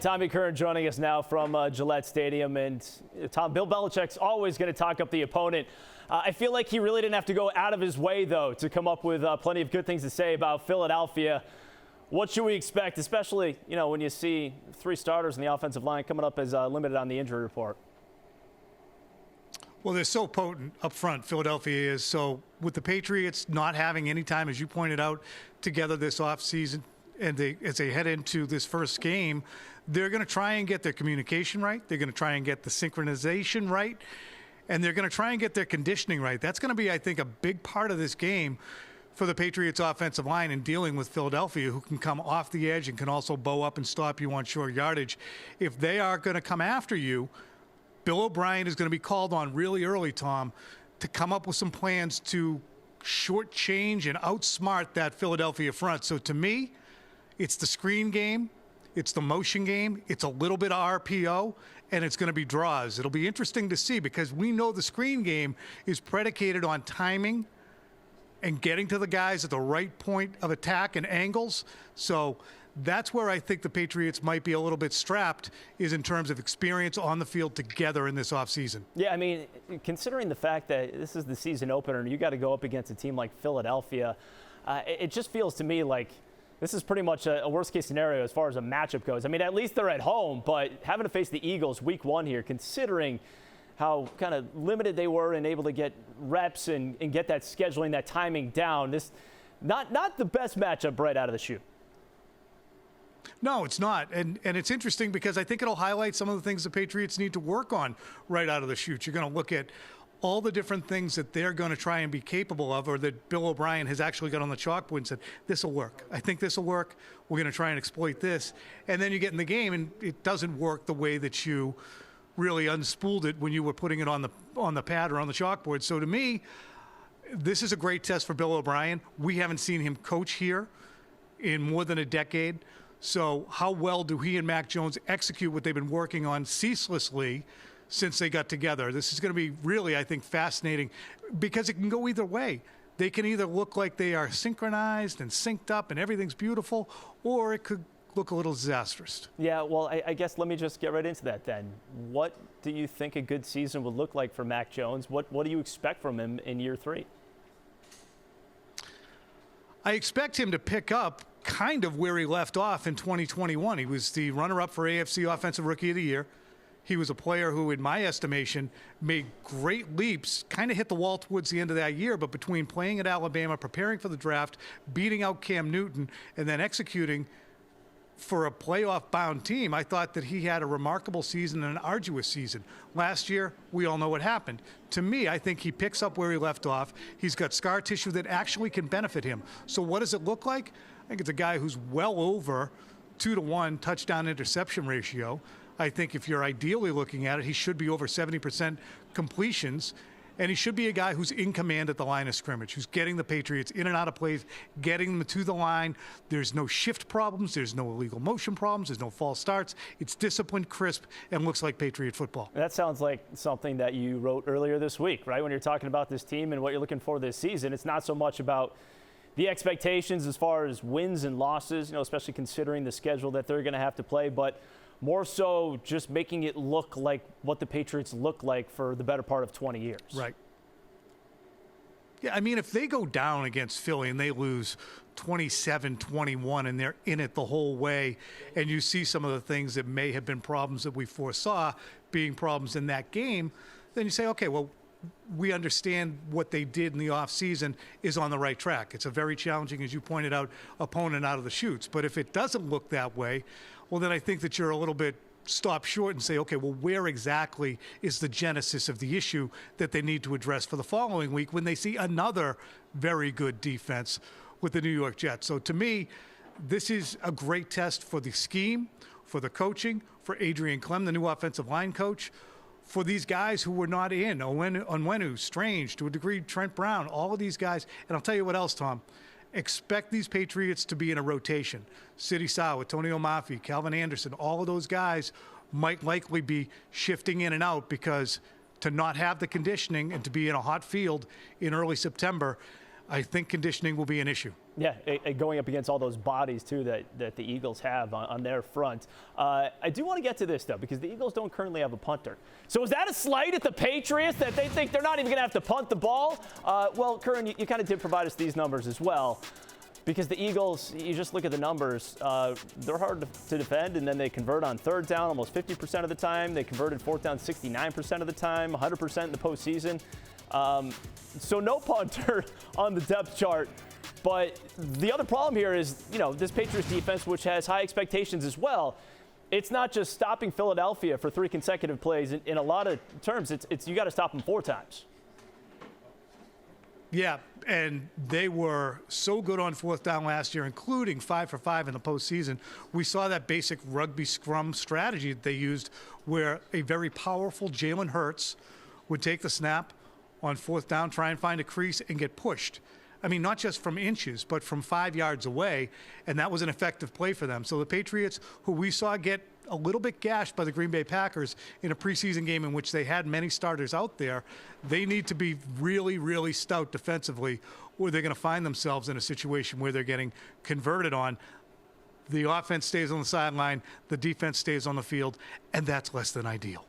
Tommy Curran joining us now from Gillette Stadium. And Tom, Bill Belichick's always going to talk up the opponent. I feel like he really didn't have to go out of his way, though, to come up with plenty of good things to say about Philadelphia. What should we expect, especially, when you see three starters in the offensive line coming up as limited on the injury report? Well, they're so potent up front, Philadelphia is. So with the Patriots not having any time, as you pointed out, together this offseason, and as they head into this first game, they're going to try and get their communication right. They're going to try and get the synchronization right. And they're going to try and get their conditioning right. That's going to be, I think, a big part of this game for the Patriots offensive line in dealing with Philadelphia, who can come off the edge and can also bow up and stop you on short yardage. If they are going to come after you, Bill O'Brien is going to be called on really early, Tom, to come up with some plans to shortchange and outsmart that Philadelphia front. So to me, it's the screen game, it's the motion game, it's a little bit of RPO, and it's going to be draws. It'll be interesting to see because we know the screen game is predicated on timing and getting to the guys at the right point of attack and angles. So that's where I think the Patriots might be a little bit strapped, is in terms of experience on the field together in this offseason. Yeah, I mean, considering the fact that this is the season opener and you got to go up against a team like Philadelphia, it just feels to me like this is pretty much a worst-case scenario as far as a matchup goes. I mean, at least they're at home, but having to face the Eagles week one here, considering how kind of limited they were and able to get reps and get that scheduling, that timing down, this not the best matchup right out of the chute. No, it's not. And it's interesting because I think it'll highlight some of the things the Patriots need to work on right out of the chute. You're going to look at all the different things that they're going to try and be capable of, or that Bill O'Brien has actually got on the chalkboard and said, this will work. I think this will work. We're going to try and exploit this. And then you get in the game and it doesn't work the way that you really unspooled it when you were putting it on the pad or on the chalkboard. So to me, this is a great test for Bill O'Brien. We haven't seen him coach here in more than a decade. So how well do he and Mac Jones execute what they've been working on ceaselessly since they got together? This is going to be really, I think, fascinating because it can go either way. They can either look like they are synchronized and synced up and everything's beautiful, or it could look a little disastrous. Yeah, well, I guess let me just get right into that then. What do you think a good season would look like for Mac Jones? What do you expect from him in year three? I expect him to pick up kind of where he left off in 2021. He was the runner-up for AFC Offensive Rookie of the Year. He was a player who, in my estimation, made great leaps, kind of hit the wall towards the end of that year, but between playing at Alabama, preparing for the draft, beating out Cam Newton, and then executing for a playoff-bound team, I thought that he had a remarkable season and an arduous season. Last year, we all know what happened. To me, I think he picks up where he left off. He's got scar tissue that actually can benefit him. So what does it look like? I think it's a guy who's well over 2-to-1 touchdown-interception ratio. I think if you're ideally looking at it, he should be over 70% completions, and he should be a guy who's in command at the line of scrimmage, who's getting the Patriots in and out of plays, getting them to the line. There's no shift problems. There's no illegal motion problems. There's no false starts. It's disciplined, crisp, and looks like Patriot football. That sounds like something that you wrote earlier this week, right? When you're talking about this team and what you're looking for this season, it's not so much about the expectations as far as wins and losses, especially considering the schedule that they're going to have to play, but more so just making it look like what the Patriots look like for the better part of 20 years. Right. Yeah, I mean, if they go down against Philly and they lose 27-21 and they're in it the whole way, and you see some of the things that may have been problems that we foresaw being problems in that game, then you say, okay, well, we understand what they did in the offseason is on the right track. It's a very challenging, as you pointed out, opponent out of the chutes. But if it doesn't look that way, well, then I think that you're a little bit stop short and say, okay, well, where exactly is the genesis of the issue that they need to address for the following week when they see another very good defense with the New York Jets? So to me, this is a great test for the scheme, for the coaching, for Adrian Clem, the new offensive line coach, for these guys who were not in, Onwenu, Strange, to a degree, Trent Brown, all of these guys. And I'll tell you what else, Tom. Expect these Patriots to be in a rotation. Sidy Sow, Antonio Mafi, Calvin Anderson, all of those guys might likely be shifting in and out because to not have the conditioning and to be in a hot field in early September, I think conditioning will be an issue. Yeah, going up against all those bodies, too, that the Eagles have on their front. I do want to get to this, though, because the Eagles don't currently have a punter. So is that a slight at the Patriots that they think they're not even going to have to punt the ball? Well, Curran, you kind of did provide us these numbers as well. Because the Eagles, you just look at the numbers, they're hard to defend, and then they convert on third down almost 50% of the time. They converted fourth down 69% of the time, 100% in the postseason. So no punter on the depth chart. But the other problem here is, this Patriots defense, which has high expectations as well, it's not just stopping Philadelphia for 3 consecutive plays. In a lot of terms, it's you got to stop them 4 times. Yeah, and they were so good on fourth down last year, including 5 for 5 in the postseason. We saw that basic rugby scrum strategy that they used where a very powerful Jalen Hurts would take the snap on fourth down, try and find a crease, and get pushed. I mean, not just from inches, but from 5 yards away, and that was an effective play for them. So the Patriots, who we saw get a little bit gashed by the Green Bay Packers in a preseason game in which they had many starters out there, they need to be really, really stout defensively, or they're going to find themselves in a situation where they're getting converted on. The offense stays on the sideline, the defense stays on the field, and that's less than ideal.